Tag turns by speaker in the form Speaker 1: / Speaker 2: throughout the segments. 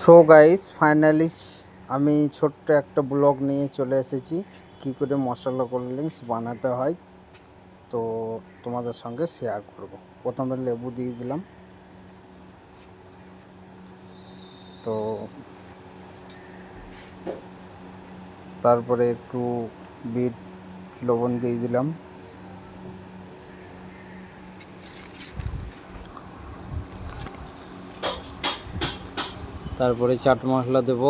Speaker 1: So guys finally আমি ছোট্ট একটা ব্লগ নিয়ে চলে এসেছি কী করে মশলা কোল্ড ড্রিঙ্কস বানাতে হয়। তো তোমাদের সঙ্গে শেয়ার করব। প্রথমে লেবু দিয়ে দিলাম, তো তারপরে একটু বিট লবণ দিয়ে দিলাম, তারপরে চাট মশলা দেব।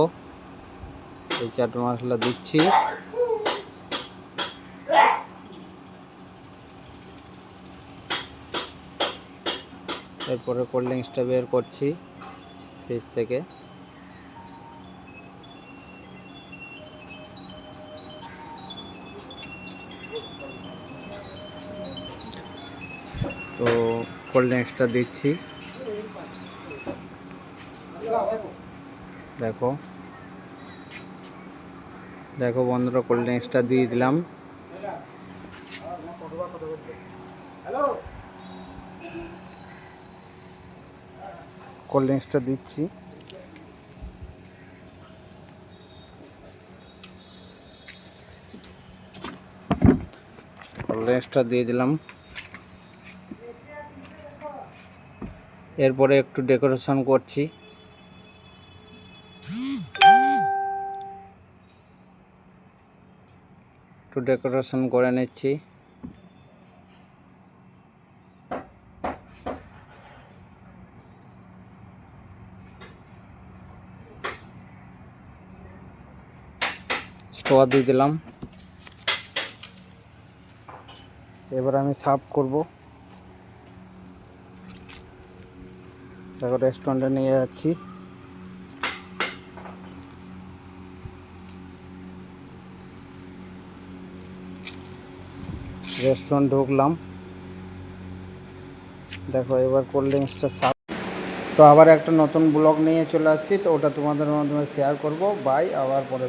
Speaker 1: এই চাট মশলা দিচ্ছি, এরপরে কোল্ড ড্রিঙ্কসটা বের করছি ফ্রিজ থেকে। তো কোল্ড ড্রিঙ্কসটা দিচ্ছি, দেখো দেখো বন্ধুরা, কোল্ড ড্রিঙ্কসটা দিয়ে দিলাম। কোল্ড ড্রিঙ্কসটা দিচ্ছি, কোল্ড ড্রিঙ্কসটা দিয়ে দিলাম। এরপরে একটু ডেকোরেশন করছি, একটু ডেকোরেশন করে নিচ্ছি। স্টোয়া দিয়ে দিলাম। এবার আমি সার্ভ করব। দেখো রেস্টুরেন্টে নিয়ে যাচ্ছি। রেস্টুরেন্ট ঢুকলাম, দেখো এবার কোল্ড ড্রিঙ্কসটা সার্ভ। তো আবার একটা নতুন ব্লগ নিয়ে চলে আসছি, তো ওটা তোমাদের মাধ্যমে শেয়ার করব। বাই, আবার পরে।